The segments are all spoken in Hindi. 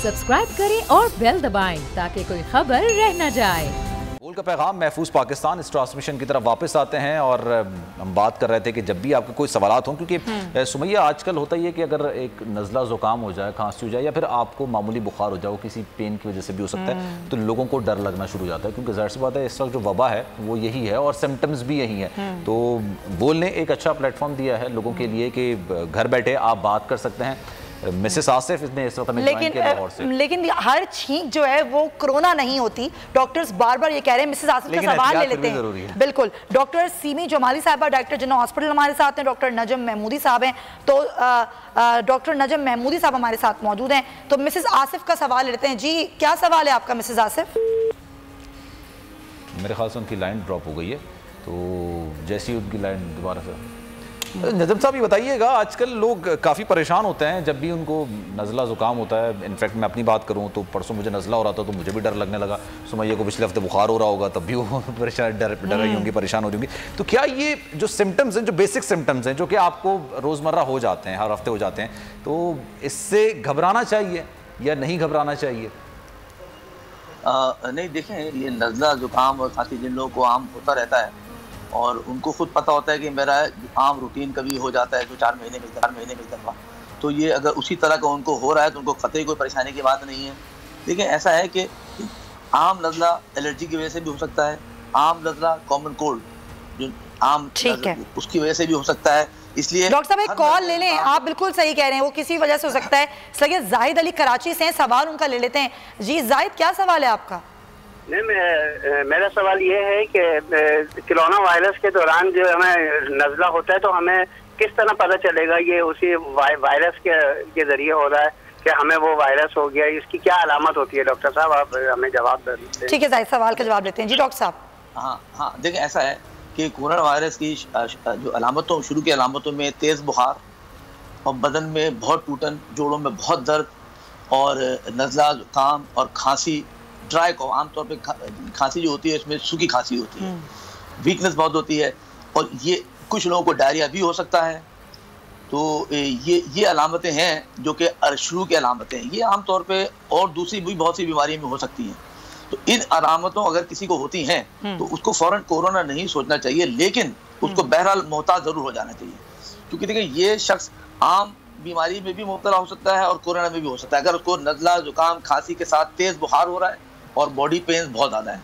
सब्सक्राइब करें और बेल दबाएं ताकि कोई खबर रह न जाए। बोल का पैगाम महफूज पाकिस्तान इस ट्रांसमिशन की तरफ वापस आते हैं और हम बात कर रहे थे कि जब भी आपके कोई सवालात हों, क्योंकि सुमैया आजकल होता ही है कि अगर एक नज़ला ज़ुकाम हो जाए, खांसी हो जाए या फिर आपको मामूली बुखार हो जाए, किसी पेन की वजह से भी हो सकता है, तो लोगों को डर लगना शुरू हो जाता है, क्योंकि ज़ाहिर सी बात है इस वक्त जो वबा है वो यही है और सिम्टम्स भी यही है। तो बोल ने एक अच्छा प्लेटफॉर्म दिया है लोगों के लिए कि घर बैठे आप बात कर सकते हैं। मिसेस आसिफ ने इस वक्त हमें ज्वाइन किया लाहौर से। लेकिन हर छींक जो है वो कोरोना नहीं होती। डॉक्टर्स बार बार ये कह रहे हैं। मिसेस आसिफ का सवाल ले लेते हैं। बिल्कुल, डॉक्टर सीमी जमाली साहबा डायरेक्टर जनरल हॉस्पिटल हमारे साथ हैं, डॉक्टर नजम महमूदी साहब हैं। तो डॉक्टर नजम महमूदी साहब हमारे साथ मौजूद हैं। तो मिसेस आसिफ का सवाल लेते हैं। जी, क्या सवाल है आपका मिसेस आसिफ? मेरे ख्याल से उनकी लाइन ड्रॉप हो गई है, तो जैसी ही उनकी लाइन दोबारा से। नजम साहब ये बताइएगा, आजकल लोग काफ़ी परेशान होते हैं जब भी उनको नज़ला ज़ुकाम होता है। इनफैक्ट मैं अपनी बात करूं तो परसों मुझे नज़ला हो रहा था तो मुझे भी डर लगने लगा। सुमैया को पिछले हफ्ते बुखार हो रहा होगा तब भी वो परेशान डर रही होंगी, परेशान हो रही होंगी। तो क्या ये जो सिम्टम्स हैं, जो बेसिक सिम्टम्स हैं जो कि आपको रोज़मर्रा हो जाते हैं, हर हफ्ते हो जाते हैं, तो इससे घबराना चाहिए या नहीं घबराना चाहिए? नहीं, देखें, ये नज़ला ज़ुकाम और खांसी जिन लोगों को आम होता रहता है और उनको खुद पता होता है कि मेरा आम रूटीन कभी हो जाता है जो 4 महीने में एक दफ़ा, तो ये अगर उसी तरह का उनको हो रहा है तो उनको कतई कोई परेशानी की बात नहीं है। लेकिन ऐसा है कि आम नज़ला एलर्जी की वजह से भी हो सकता है, आम नज़ला कॉमन कोल्ड जो आम उसकी वजह से भी हो सकता है। इसलिए डॉक्टर साहब एक कॉल ले लें। आप बिल्कुल सही कह रहे हैं, वो किसी वजह से हो सकता है। सही, जाहिद अली कराची से सवाल उनका ले लेते हैं। जी जाहिद, क्या सवाल है आपका? नहीं, मेरा सवाल ये है कि कोरोना वायरस के दौरान जो हमें नज़ला होता है तो हमें किस तरह पता चलेगा ये उसी वायरस के जरिए हो रहा है कि हमें वो वायरस हो गया? इसकी क्या अलामत होती है? डॉक्टर साहब आप हमें जवाब दें। ठीक है जाहिद, सवाल का जवाब देते हैं। जी डॉक्टर साहब। हाँ, देखिए, ऐसा है कि कोरोना वायरस की जो अलामतों, शुरू की अलामतों में तेज़ बुखार और बदन में बहुत टूटन, जोड़ों में बहुत दर्द और नज़ला ज़ुकाम और खांसी, ड्राई कॉफ, आमतौर पे खांसी जो होती है इसमें सूखी खांसी होती है, वीकनेस बहुत होती है और ये कुछ लोगों को डायरिया भी हो सकता है। तो ये अलामतें हैं जो कि शुरू की अलामतें हैं। ये आमतौर पे और दूसरी भी बहुत सी बीमारियों में हो सकती हैं। तो इन अलामतों अगर किसी को होती हैं तो उसको फौरन कोरोना नहीं सोचना चाहिए, लेकिन उसको बहरहाल मोहताज ज़रूर हो जाना चाहिए, क्योंकि देखिए ये शख्स आम बीमारी में भी मुब्तला हो सकता है और कोरोना में भी हो सकता है। अगर उसको नज़ला ज़ुकाम खांसी के साथ तेज़ बुखार हो रहा है और बॉडी पेन बहुत ज़्यादा है,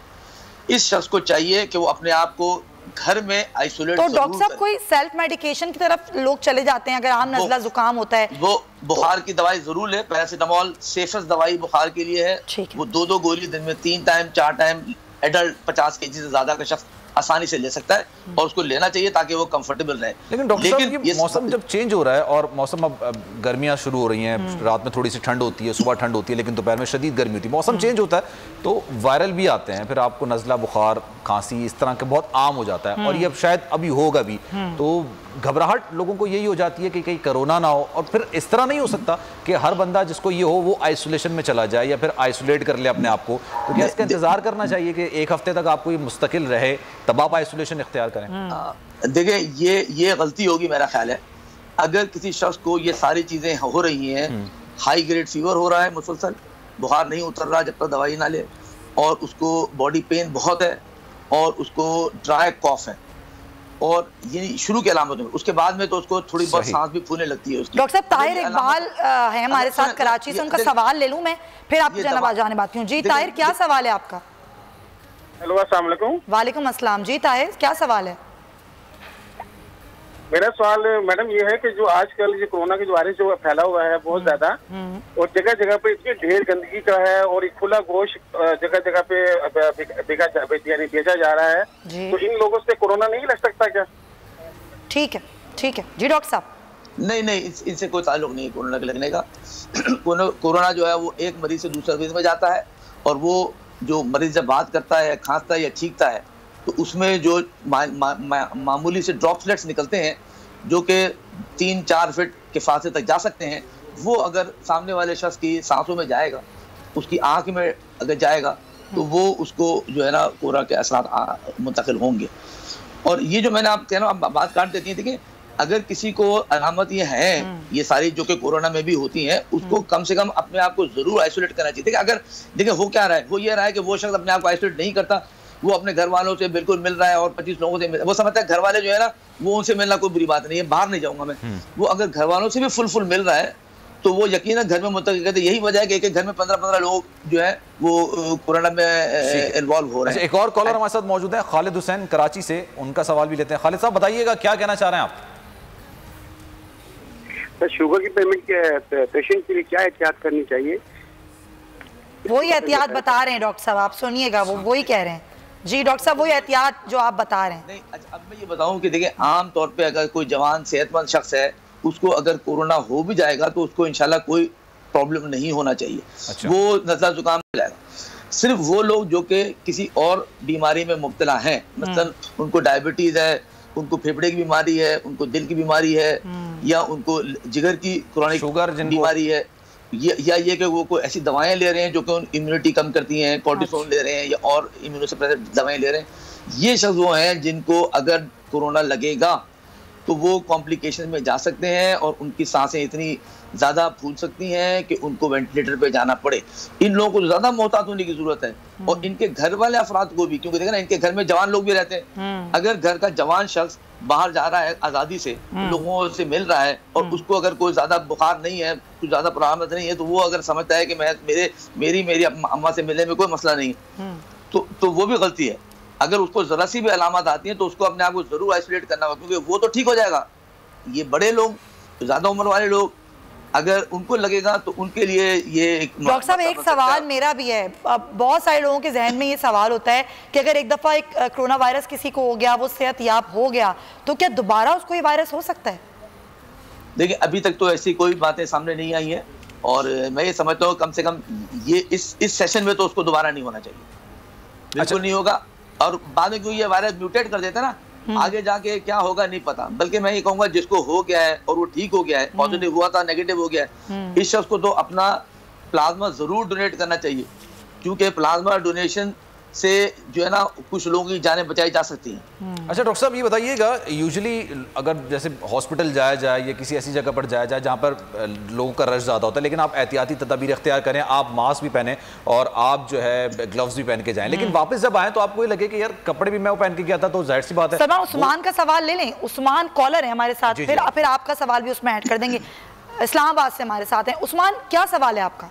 इस शख्स को चाहिए कि वो अपने आप को घर में आइसोलेट। तो डॉक्टर साहब कोई सेल्फ मेडिकेशन की तरफ लोग चले जाते हैं अगर आम नज़ला ज़ुकाम होता है? वो बुखार की दवाई जरूर ले। पैरासीटामोल सेफेस्ट दवाई बुखार के लिए है। वो 2-2 गोली दिन में 3 टाइम 4 टाइम एडल्ट 50 kg से ज्यादा का शख्स आसानी से ले सकता है और उसको लेना चाहिए ताकि वो कंफर्टेबल रहे। लेकिन डॉक्टर साहब, ये मौसम जब चेंज हो रहा है और मौसम अब गर्मियां शुरू हो रही हैं, रात में थोड़ी सी ठंड होती है, सुबह ठंड होती है, लेकिन दोपहर में शदीद गर्मी होती है, मौसम चेंज होता है तो वायरल भी आते हैं, फिर आपको नज़ला बुखार खांसी इस तरह के बहुत आम हो जाता है और ये अब शायद अभी होगा भी। तो घबराहट लोगों को यही हो जाती है कि कहीं कोरोना ना हो, और फिर इस तरह नहीं हो सकता कि हर बंदा जिसको ये हो वो आइसोलेशन में चला जाए या फिर आइसोलेट कर ले अपने आप को। तो क्या इसका इंतजार करना चाहिए कि 1 हफ्ते तक आपको ये मुस्तकिल रहे तब आप आइसोलेशन इख्तियार करें? देखिए, ये गलती होगी मेरा ख्याल है। अगर किसी शख्स को ये सारी चीज़ें हो रही हैं, हाई ग्रेड फीवर हो रहा है, मुसलसल बुखार नहीं उतर रहा जब तक दवाई ना ले, और उसको बॉडी पेन बहुत है और उसको ड्राई कॉफ है और ये शुरू के अलामत है, उसके बाद में तो उसको थोड़ी बहुत सांस भी फूलने लगती है उसकी। डॉक्टर साहब, ताहिर इकबाल है हमारे साथ कराची से, उनका सवाल ले लूं मैं, फिर आप जाने बात क्यों। जी ताहिर, क्या सवाल है आपका? हेलो, अस्सलाम वालेकुम। वालेकुम अस्सलाम। जी ताहिर, क्या सवाल है? मेरा सवाल मैडम ये है कि जो आजकल जो कोरोना के जो वायरस जो फैला हुआ है बहुत ज्यादा और जगह जगह पे इतनी ढेर गंदगी का है और एक खुला गोश्त जगह जगह पे बेचा जा रहा है, तो इन लोगों से कोरोना नहीं लग सकता क्या? ठीक है जी डॉक्टर साहब। नहीं, इनसे कोई ताल्लुक नहीं है कोरोना के लगने का। कोरोना जो है वो एक मरीज से दूसरे मरीज में जाता है और वो जो मरीज जब बात करता है, खांसता है या छींकता है तो उसमें जो मामूली से ड्रॉपलेट्स निकलते हैं जो कि 3-4 फीट के फासले तक जा सकते हैं, वो अगर सामने वाले शख्स की सांसों में जाएगा, उसकी आंख में अगर जाएगा तो वो उसको जो है ना कोरोना के असरात मुंतकिल होंगे। और ये जो मैंने आप कह रहा हूँ, आप बात काट देती हैं। देखिए, अगर किसी को अलामत ये है, ये सारी जो कि कोरोना में भी होती हैं, उसको कम से कम अपने आप को जरूर आइसोलेट करना चाहिए। देखिए हो क्या रहा है, वो ये रहा है कि वो शख्स अपने आप को आइसोलेट नहीं करता, वो अपने घर वालों से बिल्कुल मिल रहा है और 25 लोगों से वो समझता है घर वाले जो है ना वो उनसे मिलना कोई बुरी बात नहीं है, बाहर नहीं जाऊंगा मैं। वो अगर घर वालों से भी फुल मिल रहा है तो वो यकीनन घर में मुंतकिल करते। यही वजह है कि एक घर में 15-15 लोग जो है वो कोरोना में इन्वॉल्व हो रहे हैं। एक और कॉलर हमारे साथ मौजूद है, खालिद हुसैन कराची से, उनका सवाल भी लेते हैं। खालिद साहब बताइएगा क्या कहना चाह रहे हैं आप? शुगर की पेशेंट के लिए क्या एहतियात करनी चाहिए? वही एहतियात बता रहे हैं डॉक्टर साहब, आप सुनिएगा, वो वही कह रहे हैं। जी डॉक्टर साहब, वही एहतियात जो आप बता रहे हैं। नहीं, अब मैं ये बताऊं कि देखिए आम तौर पे अगर कोई जवान सेहतमंद शख्स है, उसको अगर कोरोना हो भी जाएगा तो उसको इंशाल्लाह कोई प्रॉब्लम नहीं होना चाहिए। अच्छा। वो नज़ला जुकाम हो जाएगा। सिर्फ वो लोग जो कि किसी और बीमारी में मुब्तला हैं, मतलब उनको डायबिटीज है, उनको फेफड़े की बीमारी है, उनको दिल की बीमारी है, या उनको जिगर की क्रॉनिक शुगर बीमारी है, या ये कि वो कोई ऐसी दवाएं ले रहे हैं जो कि इम्यूनिटी कम करती हैं, कॉर्टिसोन ले रहे हैं या और इम्यूनोसप्रेसेंट दवाएं ले रहे हैं, ये शख्स वो हैं जिनको अगर कोरोना लगेगा तो वो कॉम्प्लिकेशन में जा सकते हैं और उनकी सांसें इतनी ज़्यादा फूल सकती हैं कि उनको वेंटिलेटर पे जाना पड़े। इन लोगों को ज़्यादा मोहतात होने की ज़रूरत है, और इनके घर वाले अफराद को भी, क्योंकि देखा ना इनके घर में जवान लोग भी रहते हैं। अगर घर का जवान शख्स बाहर जा रहा है आज़ादी से, लोगों से मिल रहा है, और उसको अगर कोई ज़्यादा बुखार नहीं है, कुछ ज़्यादा प्रॉब्लम नहीं है, तो वो अगर समझता है कि मेरी अम्मा से मिलने में कोई मसला नहीं है, तो वो भी गलती है। अगर उसको जरा सी भी अलामत आती है तो उसको अपने आप को जरूर आइसोलेट करना होगा, क्योंकि वो तो ठीक हो जाएगा। ये बड़े लोग, ज्यादा उम्र वाले लोग, अगर उनको लगेगा तो उनके लिए ये एक डॉक्टर साहब एक सवाल मेरा भी है। बहुत सारे लोगों के जहन में ये सवाल होता है कि अगर एक दफा एक कोरोना वायरस किसी को हो गया, वो सेहतयाब हो गया, तो क्या दोबारा उसको ये वायरस हो सकता है? देखिए अभी तक तो ऐसी कोई बातें सामने नहीं आई है, और मैं ये समझता हूँ कम से कम ये इस सेशन में तो उसको दोबारा नहीं होना चाहिए, बिल्कुल नहीं होगा। और बाद में क्यों ये वायरस म्यूटेट कर देता है ना, आगे जाके क्या होगा नहीं पता। बल्कि मैं ये कहूंगा जिसको हो गया है और वो ठीक हो गया है, पॉजिटिव हुआ था, नेगेटिव हो गया है, इस शख्स को तो अपना प्लाज्मा जरूर डोनेट करना चाहिए, क्योंकि प्लाज्मा डोनेशन से जो है ना कुछ लोगों की जानें बचाई जा सकती हैं। अच्छा डॉक्टर साहब ये बताइएगा, यूजुअली अगर जैसे हॉस्पिटल जाया जाए या किसी ऐसी जगह पर जाया जाए जहाँ पर लोगों का रश ज़्यादा होता है, लेकिन आप एहतियाती तदाबीर इख्तियार करें, आप मास्क भी पहने और आप जो है ग्लव्स भी पहन के जाएं, लेकिन वापस जब आए तो आपको ये लगे कि यार कपड़े भी मैं वो पहन के गया था, तो जाहिर सी बात है। सलमान, उस्मान का सवाल ले लें। उस्मान कॉलर है हमारे साथ, फिर आपका सवाल भी उसमें ऐड कर देंगे। इस्लामाबाद से हमारे साथ हैं उस्मान, क्या सवाल है आपका?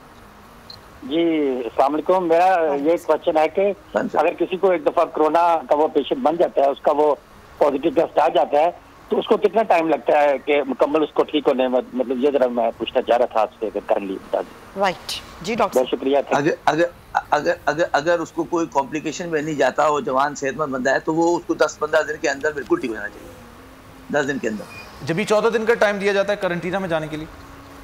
जी अस्सलाम वालेकुम। मेरा ये क्वेश्चन है कि अगर किसी को एक दफा कोरोना का वो पेशेंट बन जाता है, उसका वो पॉजिटिव टेस्ट आ जाता है, तो उसको कितना टाइम लगता है कि मुकम्मल उसको ठीक होने में? मतलब ये जरा मैं पूछना चाह रहा था आपसे, अगर कर ली बता दें। राइट जी डॉक्टर, बहुत शुक्रिया। अगर उसको कोई कॉम्प्लिकेशन में नहीं जाता, वो जवान सेहतमंद बंदा है, तो वो उसको 10-15 दिन के अंदर बिल्कुल ठीक होना चाहिए। 10 दिन के अंदर। जब भी 14 दिन का टाइम दिया जाता है क्वारंटीना में जाने के लिए।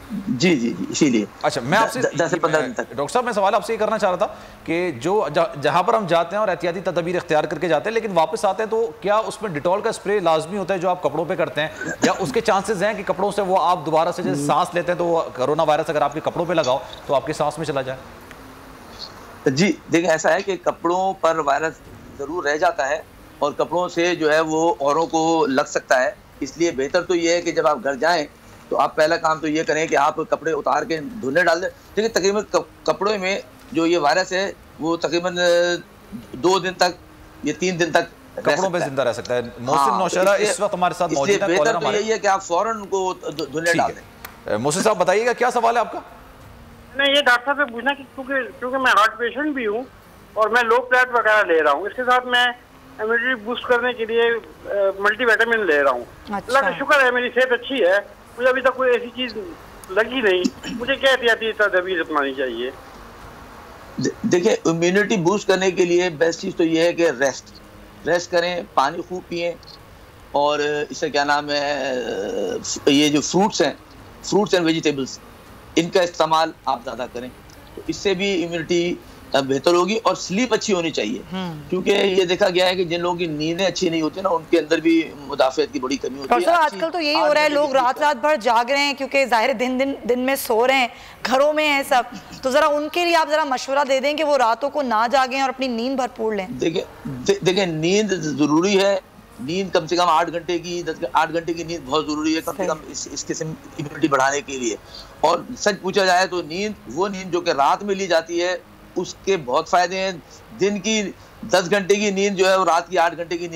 जी जी जी, इसीलिए। अच्छा मैं आपसे 10 से 15 दिन तक। डॉक्टर साहब मैं सवाल आपसे ये करना चाह रहा था कि जो जहां पर हम जाते हैं और एहतियाती तदबीर इख्तियार करके जाते हैं, लेकिन वापस आते हैं, तो क्या उसमें डिटॉल का स्प्रे लाजमी होता है जो आप कपड़ों पे करते हैं, या उसके चांसेस हैं कि कपड़ों से वो आप दोबारा से जैसे सांस लेते हैं तो कोरोना वायरस अगर आपके कपड़ों पे लगाओ तो आपके सांस में चला जाए? जी देखिए ऐसा है कि कपड़ों पर वायरस जरूर रह जाता है और कपड़ों से जो है वो औरों को लग सकता है। इसलिए बेहतर तो ये है कि जब आप घर जाएं तो आप पहला काम तो ये करें कि आप कपड़े उतार के धुलने डाल दें। देखिए तकरीबन कपड़ों में जो ये वायरस है वो तकरीबन 2 दिन तक या 3 दिन तक कपड़ों पे जिंदा रह सकता है। मोहसिन नौशेरा इस वक्त हमारे साथ मौजूद है। बेहतर तो यही है कि आप फौरन उनको धुलने डाल दें। मोहसिन साहब बताइएगा क्या सवाल है आपका? नहीं, ये डॉक्टर साहब से पूछना कि क्योंकि मैं हार्ट पेशेंट भी हूँ और मैं लो प्लेट वगैरह ले रहा हूँ, इसके साथ मैं इम्यूनिटी बूस्ट करने के लिए मल्टीविटामिन ले रहा हूँ। अल्लाह का शुक्र है मेरी सेहत अच्छी है, मुझे अभी तक कोई ऐसी चीज लगी नहीं। मुझे क्या एहतियाती तदबीर अपनानी चाहिए? देखिए इम्यूनिटी बूस्ट करने के लिए बेस्ट चीज़ तो ये है कि रेस्ट करें, पानी खूब पिएं, और इससे क्या नाम है ये जो फ्रूट्स एंड वेजिटेबल्स, इनका इस्तेमाल आप ज़्यादा करें, तो इससे भी इम्यूनिटी बेहतर होगी। और स्लीप अच्छी होनी चाहिए, क्योंकि ये देखा गया है कि जिन लोगों की नींदें अच्छी नहीं होती ना, उनके अंदर भी मुदाफियत की बड़ी कमी होती है। आजकल तो यही हो रहा है, लोग रात भर जाग रहे हैं क्योंकि जाहिर दिन में सो रहे हैं, घरों में है सब, तो जरा उनके लिए आप जरा मशवरा दे दें कि वो रातों को ना जागें और अपनी नींद भरपूर लें। देखिए नींद जरूरी है, नींद कम से कम 8 घंटे की 8 घंटे की नींद बहुत जरूरी है कम से कम इस किस्म इम्यूनिटी बढ़ाने के लिए। और सच पूछा जाए तो वो नींद जो कि रात में ली जाती है उसके बहुत फायदे हैं। दिन की 10 घंटे की नींद जो है वो रात की 8 घंटे की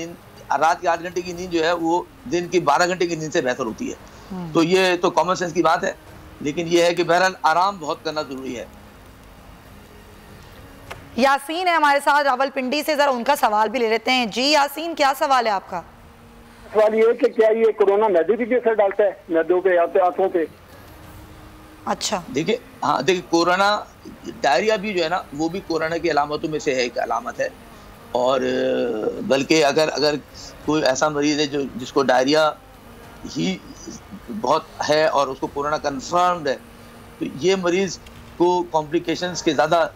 नींद जो है वो दिन की 12 घंटे की नींद से बेहतर होती है। तो ये तो कॉमन सेंस की बात है, लेकिन ये है कि बहरहाल आराम बहुत करना जरूरी है। यासीन है हमारे साथ रावलपिंडी से, जरा उनका सवाल भी ले लेते हैं। जी यासीन, क्या सवाल है आपका? सवाल ये कि क्या ये कोरोना मैदे पे भी असर डालता है, मैदों पे, आंतों पे? अच्छा, देखिए कोरोना डायरिया भी जो है ना वो भी कोरोना की अलामतों में से है, एक अलामत है। और बल्कि अगर कोई ऐसा मरीज है जिसको डायरिया ही बहुत है और उसको कोरोना कन्फर्म्ड है, तो ये मरीज को कॉम्प्लिकेशंस के ज़्यादा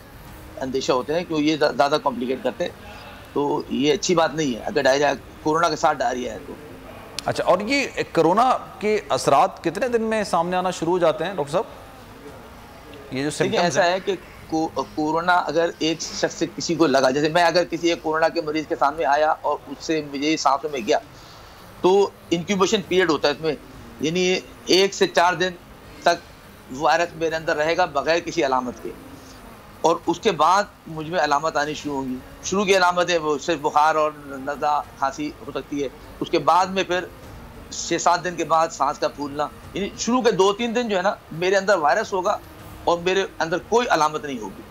अंदेशा होते हैं, क्योंकि ये ज़्यादा कॉम्प्लिकेट करते हैं। तो ये अच्छी बात नहीं है अगर डायरिया कोरोना के साथ डायरिया है तो। अच्छा, और ये कोरोना के असरात कितने दिन में सामने आना शुरू हो जाते हैं डॉक्टर साहब? ये जो सिम्पटम्स ऐसा है कि कोरोना अगर एक शख्स से किसी को लगा, जैसे मैं अगर किसी एक कोरोना के मरीज के सामने आया और उससे मुझे सांसों में गया, तो इंक्यूबेशन पीरियड होता है इसमें, यानी 1 से 4 दिन तक वायरस मेरे अंदर रहेगा बगैर किसी अलामत के, और उसके बाद मुझ में अलामत आनी शुरू होंगी। शुरू की अलामतें वो सिर्फ बुखार और नज़ला खांसी हो सकती है, उसके बाद में फिर 6-7 दिन के बाद सांस का फूलना, यानी शुरू के 2-3 दिन जो है ना मेरे अंदर वायरस होगा और मेरे अंदर कोई अलामत नहीं होगी,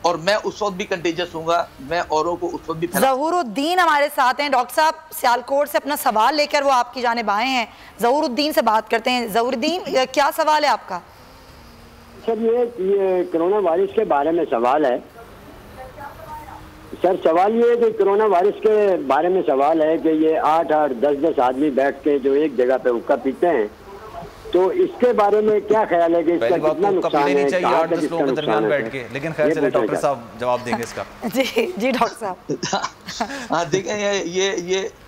और मैं उस वक्त भी कंटेजियस हूँगा, मैं औरों को उस वक्त भी ज़हूरुद्दीन हमारे साथ हैं। डॉक्टर साहब सियालकोट से अपना सवाल लेकर वो आपकी जानिब आए हैं। ज़हूरुद्दीन से बात करते हैं। ज़हूरुद्दीन, क्या सवाल है आपका? सर ये कोरोना वायरस के बारे में सवाल है। सर सवाल ये है कि कोरोना वायरस के बारे में सवाल है कि ये 8-8, 10-10 आदमी बैठ के जो एक जगह पे हुक्का पीते हैं, तो इसके बारे में क्या ख्याल है कि इसका कितना नुकसान है? चाहिए 8-10 लोगों के दरमियान बैठ के, लेकिन खैर चले डॉक्टर साहब जवाब देंगे इसका। जी डॉक्टर साहब। हाँ देखें,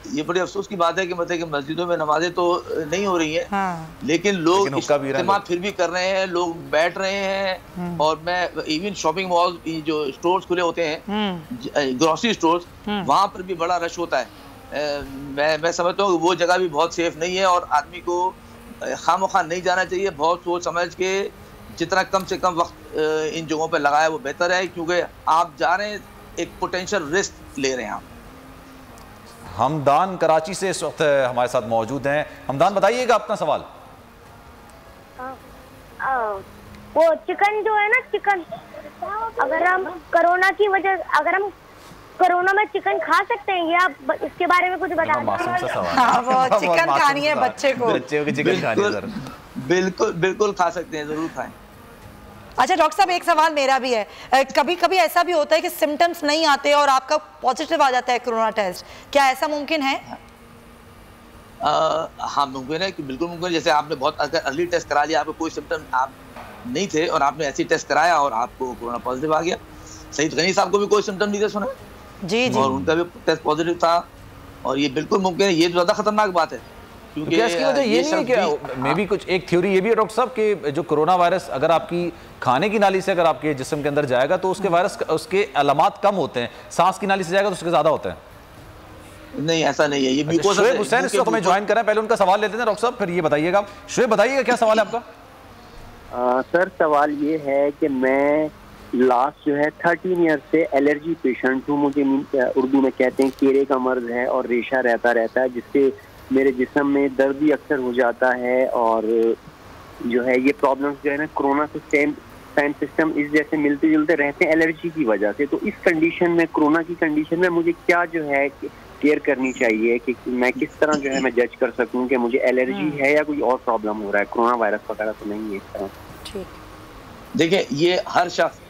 ये बड़ी अफसोस की बात है कि मतलब कि मस्जिदों में नमाजें तो नहीं हो रही है, हाँ। लेकिन लोग इस्तेमाल फिर भी कर रहे हैं, लोग बैठ रहे हैं। और मैं इवन शॉपिंग मॉल जो स्टोर्स खुले होते हैं, ग्रोसरी स्टोर्स, वहाँ पर भी बड़ा रश होता है। मैं समझता हूँ वो जगह भी बहुत सेफ नहीं है और आदमी को खामोखा नहीं जाना चाहिए। बहुत सोच समझ के जितना कम से कम वक्त इन जगहों पर लगाया वो बेहतर है, क्योंकि आप जा रहे हैं एक पोटेंशियल रिस्क ले रहे हैं आप। हमदान कराची से इस वक्त हमारे साथ मौजूद हैं। हमदान बताइएगा अपना सवाल। वो चिकन जो है ना, चिकन अगर हम कोरोना में चिकन खा सकते हैं या इसके बारे में कुछ बता दीजिए। हाँ, वो चिकन खानी है बच्चे को की चिकन खानी है सर। बिल्कुल खा सकते हैं, जरूर खाएं। अच्छा डॉक्टर साहब, एक सवाल मेरा भी है। कभी कभी ऐसा भी होता है कि सिम्टम्स नहीं आते और आपका पॉजिटिव आ जाता है कोरोना टेस्ट, क्या ऐसा मुमकिन है? हाँ मुमकिन है, कि बिल्कुल मुमकिन है। जैसे आपने बहुत अगर अर्ली टेस्ट करा लिया, आपको कोई सिम्टम आप नहीं थे और आपने ऐसी टेस्ट कराया और आपको कोरोना पॉजिटिव आ गया। सईद गनी साहब को भी कोई सिम्टम नहीं थे सुना जी, और उनका भी टेस्ट पॉजिटिव था, और ये बिल्कुल मुमकिन है। ये ज्यादा खतरनाक बात है, क्योंकि इसकी वजह ये नहीं है कि मे भी कुछ एक थ्योरी ये भी है डॉक्टर साहब कि जो कोरोना वायरस अगर आपकी खाने की नाली से अगर आपके जिस्म के अंदर जाएगा तो उसके वायरस उसके अलामात कम होते हैं, सांस की नाली से जाएगा तो उसके ज्यादा होते हैं? नहीं, ऐसा नहीं है। ये म्यूकोसा शुएब हुसैन इस वक्त हमें ज्वाइन कर रहे हैं, पहले उनका सवाल लेते हैं डॉक्टर साहब, फिर ये बताइएगा। शुएब बताइएगा क्या सवाल है आपका? सर सवाल ये है कि मैं लास्ट जो है 13 ईयर से एलर्जी पेशेंट हूँ। मुझे उर्दू में कहते हैं कीड़े का मर्ज है और रेशा रहता है, जिससे मेरे जिस्म में दर्द भी अक्सर हो जाता है। और जो है ये प्रॉब्लम्स जो है ना कोरोना से सेम सिस्टम इस जैसे मिलते जुलते रहते हैं एलर्जी की वजह से। तो इस कंडीशन में, कोरोना की कंडीशन में मुझे क्या जो है केयर करनी चाहिए कि मैं किस तरह जो है मैं जज कर सकूं कि मुझे एलर्जी है या कोई और प्रॉब्लम हो रहा है? कोरोना वायरस वगैरह तो नहीं है इस तरह। ठीक, देखिए ये हर शख्स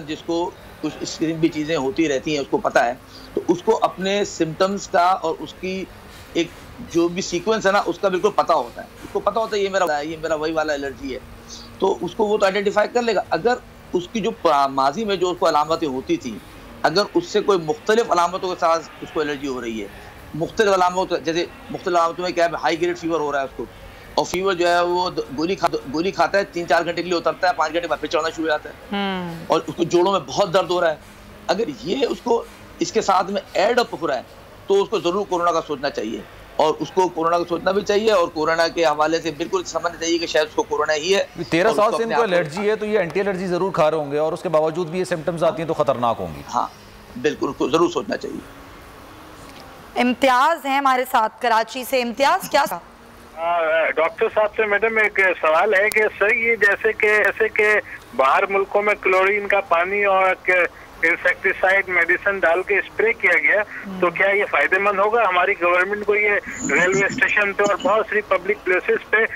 जिसको कुछ इस किस्म की चीज़ें होती रहती हैं उसको पता है, तो उसको अपने सिम्टम्स का और उसकी एक जो भी सीक्वेंस है ना उसका बिल्कुल पता होता है। उसको पता होता है ये मेरा वही वाला एलर्जी है, तो उसको वो तो आइडेंटिफाई कर लेगा। अगर उसकी जो माजी में जो उसको अलामतें होती थी, अगर उससे कोई मुख्तलिफ अलामतों के साथ उसको एलर्जी हो रही है, मुख्तलिफ अलामतों जैसे मुख्तलिफ अलामतों में क्या है, हाई ग्रेड फीवर हो रहा है उसको, और फीवर जो है वो गोली खाता है, 3-4 घंटे के लिए उतरता है, 5 घंटे बाद फिर चढ़ना शुरू हो जाता है, और उसको जोड़ों में बहुत दर्द हो रहा है। अगर ये उसको इसके साथ में एड अप हो रहा है तो उसको ज़रूर कोरोना का सोचना चाहिए, और उसको कोरोना का सोचना भी चाहिए, और कोरोना के हवाले से बिल्कुल समझना चाहिए कि शायद उसको कोरोना ही है। 13 साल से इनको एलर्जी है, तो ये एंटी एलर्जी ज़रूर खा रहे होंगे, और उसके बावजूद भी ये सिम्टम्स आती हैं तो ख़तरनाक होंगी। हाँ बिल्कुल, उसको ज़रूर सोचना चाहिए। इम्तियाज़ है हमारे साथ कराची से। इम्तियाज़, क्या डॉक्टर साहब से मैडम एक सवाल है कि सर ये जैसे कि बाहर मुल्कों में क्लोरीन का पानी और इंसेक्टिसाइड मेडिसिन डाल के स्प्रे किया गया, तो क्या ये फायदेमंद होगा? हमारी गवर्नमेंट को ये रेलवे स्टेशन पे और बहुत सी पब्लिक प्लेसेस पे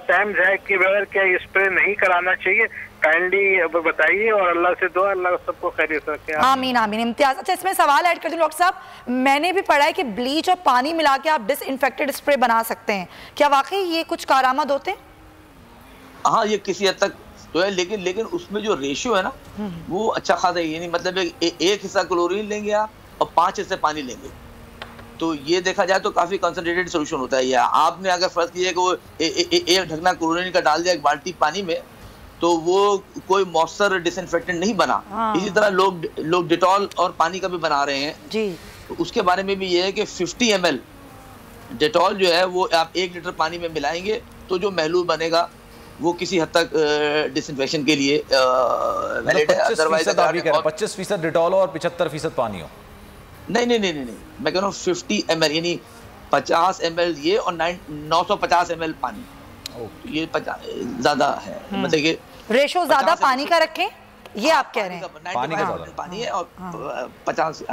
टाइम जाए के बगैर क्या ये स्प्रे नहीं कराना चाहिए? काइंडली बताइए, और अल्लाह से दुआ, अल्लाह सबको खैरियत रखे। आमीन आमीन। इम्तियाज, अच्छा इसमें सवाल ऐड कर दूं डॉक्टर साहब, मैंने भी पढ़ा है कि ब्लीच और पानी मिला के आप डिसइंफेक्टेड स्प्रे बना सकते हैं, क्या वाकई ये कुछ कारआमद होते हैं? हाँ, ये किसी हद तक तो है, लेकिन उसमें जो रेशियो है ना वो अच्छा खासा है। यानी मतलब एक हिस्सा क्लोरीन लेंगे आप और 5 हिस्से पानी लेंगे, तो ये देखा जाए तो काफी कंसंट्रेटेड सोल्यूशन होता है। या आपने अगर फर्ज किया कि वो एक ढकना क्लोरीन का डाल दिया एक बाल्टी पानी में, तो वो कोई मॉइस्चर डिसइंफेक्टेंट नहीं बना। इसी तरह लोग डिटॉल और पानी का भी बना रहे हैं जी। तो उसके बारे में भी ये है कि 50 ml डिटॉल जो है वो आप 1 लीटर पानी में मिलाएंगे, तो जो महलूल बनेगा वो किसी हद तक डिसइंफेक्शन के लिए वैलिड है। अदरवाइज 25% डिटॉल और 75% पानी हो। नहीं, मैं कह रहा हूँ 50 ml, यानी 50 ml ये और 950 ml पानी, ये ज्यादा है। मतलब कि रेशो ज्यादा पानी का रखें, ये आप कह रहे हैं? पानी का ज्यादा पानी है और 50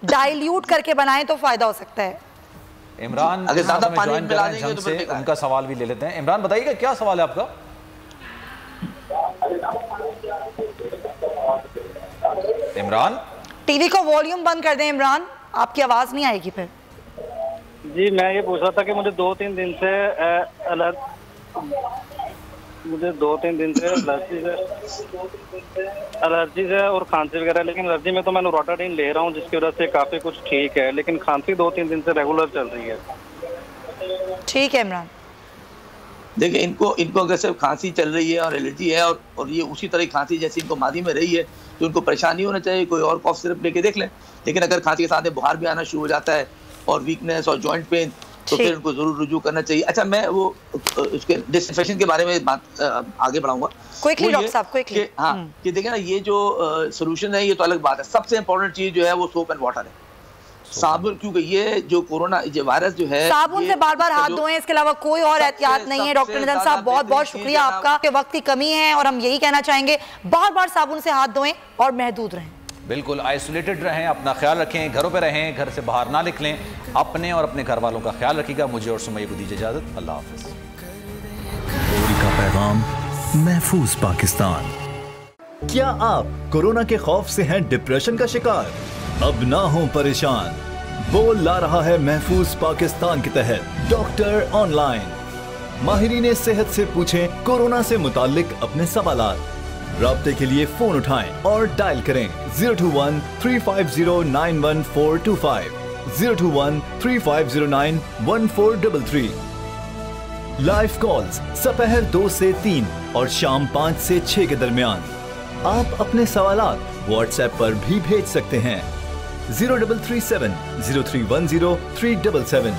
डाइल्यूट करके बनाएं तो फायदा हो सकता है। इमरान, अगर ज्यादा पानी मिला देंगे तो फिर उनका सवाल भी ले लेते हैं। इमरान बताइएगा क्या सवाल है आपका? इमरान, टीवी को वॉल्यूम बंद कर दें इमरान, आपकी आवाज नहीं आएगी फिर। जी मैं ये पूछ रहा था कि मुझे 2-3 दिन से एलर्जी है और खांसी वगैरह, लेकिन एलर्जी में तो मैं नोराटाडीन ले रहा हूँ जिसकी वजह से काफी कुछ ठीक है, लेकिन खांसी 2-3 दिन से रेगुलर चल रही है। ठीक है इमरान, देखिए इनको अगर सिर्फ खांसी चल रही है और एलर्जी है और ये उसी तरह खांसी जैसी इनको मादी में रही है, तो इनको परेशानी होना चाहिए, कोई और कॉफ सिरप लेके देख लें। लेकिन अगर खांसी के साथ बुखार भी आना शुरू हो जाता है और वीकनेस और जॉइंट पेन, तो फिर उनको जरूर रुजू करना चाहिए। अच्छा, मैं वो उसके डिसइंफेक्शन के बारे में बात आगे बढ़ाऊंगा। क्विकली डॉक्टर साहब, क्विकली। हाँ, कि देखिए ना, ये जो सोल्यूशन है ये तो अलग बात है। सबसे इंपॉर्टेंट चीज जो है वो सोप एंड वाटर है, साबुन, क्योंकि ये जो कोरोना जो वायरस जो है, साबुन से बार बार हाथ धोएं, इसके अलावा कोई और एहतियात नहीं है। डॉक्टर निधन साहब बहुत बहुत शुक्रिया आपका, कि वक्त की कमी है और हम यही कहना चाहेंगे बार बार साबुन से हाथ धोएं और महदूद रहें। बिल्कुल आइसोलेटेड रहें, अपना ख्याल रखें, घरों पे रहें, घर से बाहर ना निकलें, अपने और अपने घर वालों का ख्याल रखिएगा। मुझे और सुमैया को दीजिए इजाजत, अल्लाह हाफिज़। का पैगाम, महफूज पाकिस्तान। क्या आप कोरोना के खौफ से हैं डिप्रेशन का शिकार? अब ना हो परेशान, बोल ला रहा है महफूज पाकिस्तान के तहत डॉक्टर ऑनलाइन। माहिरीन सेहत से पूछें कोरोना से मुताल्लिक अपने सवालात। राब्ते के लिए फोन उठाएं और डायल करें 021-350-91425, 021-3509-1433। लाइव कॉल्स दोपहर 2 से 3 और शाम 5 से 6 के दरमियान। आप अपने सवालात व्हाट्सएप पर भी भेज सकते हैं 0337-0310-377।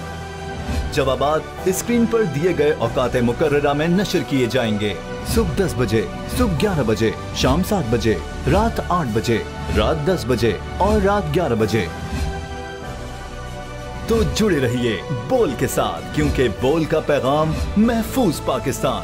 जवाबात स्क्रीन पर दिए गए औकात मुकर्ररा में नशर किए जाएंगे। सुबह 10 बजे, सुबह 11 बजे, शाम 7 बजे, रात 8 बजे, रात 10 बजे और रात 11 बजे। तो जुड़े रहिए बोल के साथ, क्योंकि बोल का पैगाम महफूज पाकिस्तान।